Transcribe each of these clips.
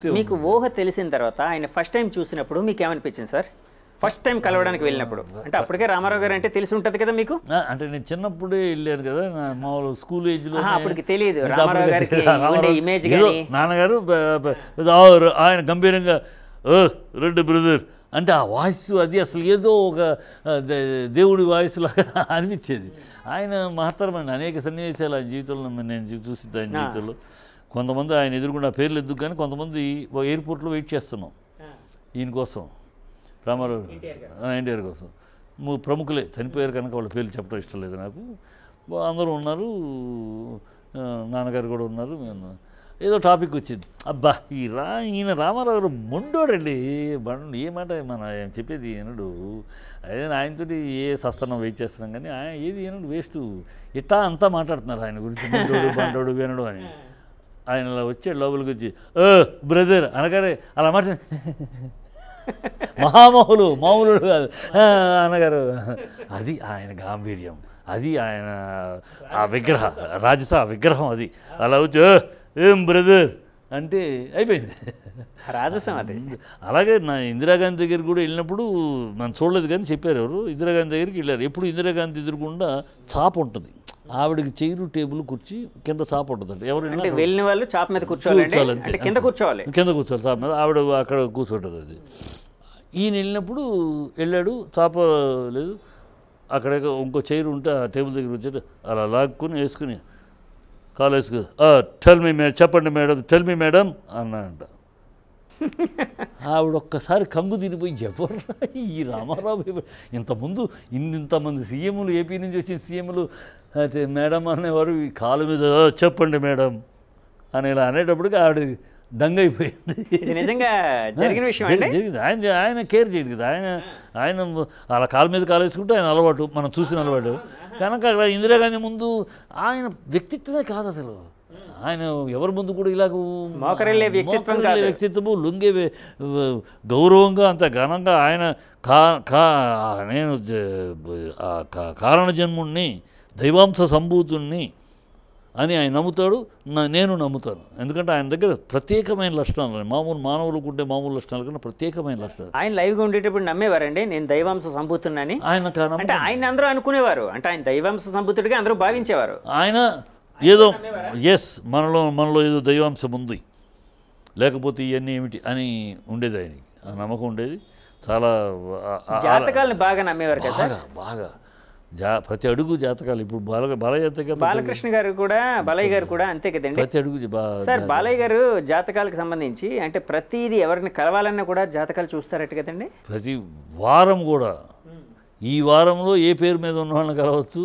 మీకు ఊహ తెలిసిన తర్వాత ఆయన ఫస్ట్ టైం చూసినప్పుడు మీకు ఏమనిపించింది సార్? ఫస్ట్ టైం కలవడానికి వెళ్ళినప్పుడు అంటే అప్పటికే రామారావు గారు అంటే తెలిసి ఉంటుంది కదా మీకు? అంటే నేను చిన్నప్పుడే వెళ్ళాను కదా, మామూలు స్కూల్ ఏజ్లో. అప్పటికి తెలియదు రామారావు గారికి ఉండే ఇమేజ్ కానీ. నాన్నగారు ఆయన గంభీరంగా రెడ్డి బ్రదర్ అంటే ఆ వాయిస్ అది అసలు ఏదో ఒక దేవుడి వాయిస్ లాగా అనిపించేది. ఆయన మహత్తరమైన అనేక సన్నివేశాలు ఆయన జీవితంలో నేను చూసి ఆయన జీవితంలో కొంతమంది ఆయన ఎదురుకుండా పేర్లు ఎద్దుకు, కానీ కొంతమంది ఎయిర్పోర్ట్లో వెయిట్ చేస్తున్నాం ఈయన కోసం, రామారావు ఎన్టీఆర్ కోసం. ప్రముఖులే చనిపోయారు కనుక వాళ్ళ పేర్లు చెప్పడం ఇష్టం లేదు నాకు. అందరూ ఉన్నారు, నాన్నగారు కూడా ఉన్నారు. మేము ఏదో టాపిక్ వచ్చింది, అబ్బా ఈయన రామారావు గారు మొండోడండి, ఏ మాట మన చెప్పేది ఈయనడు. అదే ఆయనతో ఏ సస్తానం వెయిట్ చేస్తున్నాం, కానీ ఆయన ఏది ఈయనడు వేస్ట్ ఇట్టా అంతా మాట్లాడుతున్నారు ఆయన గురించి, మొండోడు బండోడు వినడు అని. ఆయన అలా వచ్చాడు లోపలికి వచ్చి బ్రదర్ అనగానే అలా మాట మహామహులు మామూలు కాదు అన్నగారు. అది ఆయన గాంభీర్యం, అది ఆయన ఆ విగ్రహ రాజస విగ్రహం. అది అలా వచ్చి ఏం బ్రదర్ అంటే అయిపోయింది రాజసం. అది అలాగే నా ఇందిరాగాంధీ దగ్గరికి కూడా వెళ్ళినప్పుడు మనం చూడలేదు, కానీ చెప్పారు ఎవరు ఇందిరాగాంధీ దగ్గరికి వెళ్ళారు. ఎప్పుడు ఇందిరాగాంధీ ఎదురుకుండా చాప ఉంటుంది, ఆవిడకి చైరు టేబుల్ కుర్చీ కింద చాప ఉంటుంది. ఎవరైనా వెళ్ళిన వాళ్ళు చాప మీద కూర్చోవాలి, కింద కూర్చోవాలి చాప మీద, ఆవిడ అక్కడ కూర్చుంటుంది. అది ఈయన వెళ్ళినప్పుడు వెళ్ళాడు, చాప లేదు, అక్కడ ఇంకో చైరు ఉంటే ఆ టేబుల్ దగ్గర వచ్చాడు, అలా లాక్కుని వేసుకుని కాలు వేసుకుని టెల్ మీ మేడం, చెప్పండి మేడం, టెల్ మీ మేడం అన్నాడంట. ఆవిడ ఒక్కసారి కంగు తినిపోయి ఎవరు ఈ రామారావు, ఇంతకుముందు ఇంతమంది సీఎంలు, ఏపీ నుంచి వచ్చిన సీఎంలు అయితే మేడం అనేవారు, ఈ కాలు మీద చెప్పండి మేడం అని ఇలా అనేటప్పటికి ఆవిడ దంగైపోయింది. నిజంగా జరిగిన విషయం జరిగింది. ఆయన కేర్ చేయడు కదా, ఆయన అలా కాలు మీద కాలు వేసుకుంటే ఆయన అలవాటు, మనం చూసిన అలవాటు. కనుక అక్కడ ఇందిరాగాంధీ ముందు ఆయన వ్యక్తిత్వమే కాదు అసలు, ఆయన ఎవరి ముందు కూడా ఇలాగ మోకరిల్లే వ్యక్తిత్వము, లొంగే గౌరవంగా అంత ఘనంగా ఆయన నేను కారణ జన్ముణ్ణి, దైవాంశ సంభూతుణ్ణి అని ఆయన నమ్ముతాడు, నేను నమ్ముతాను. ఎందుకంటే ఆయన దగ్గర ప్రత్యేకమైన లక్షణాలు, మామూలు మానవులకు ఉండే మామూలు లక్షణాల కన్నా ప్రత్యేకమైన లక్షణాలు. ఆయన లైవ్గా ఉండేటప్పుడు నమ్మేవారండి నేను దైవాంశ సంభూతుడిని? ఆయన అందరూ అనుకునేవారు, అంటే ఆయన దైవాంశ సంభూతుడిగా అందరూ భావించేవారు. ఆయన ఏదో మనలో ఏదో దైవాంశం ఉంది, లేకపోతే ఇవన్నీ ఏమిటి అని ఉండేది ఆయనకి, ఆ నమ్మకం ఉండేది. చాలా జాతకాలను బాగా నమ్మేవారు కదా, బాగా ప్రతి అడుగు జాతకాలు. ఇప్పుడు బాలకృష్ణ గారు కూడా, బాలయ్య గారు కూడా అంతే కదండి. ప్రతి అడుగు సార్ బాలయ్య గారు జాతకాలకు సంబంధించి అంటే ప్రతిదీ ఎవరిని కలవాలన్నా కూడా జాతకాలు చూస్తారట కదండి. ప్రతి వారం కూడా, ఈ వారంలో ఏ పేరు మీద ఉన్న వాళ్ళని కలవచ్చు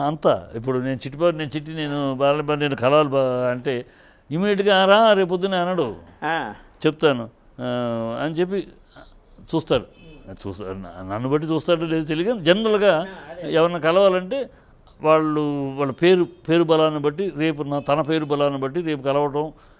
అంతా. ఇప్పుడు నేను చిట్టి నేను బాలయ్య నేను కలవాలి అంటే ఇమీడియట్గా రా రేపొద్దునే అనడు, చెప్తాను అని చెప్పి చూస్తాడు. నన్ను బట్టి చూస్తాడో లేదో తెలియదు, జనరల్గా ఎవరిని కలవాలంటే వాళ్ళ పేరు బలాన్ని బట్టి రేపు తన పేరు బలాన్ని బట్టి రేపు కలవటం,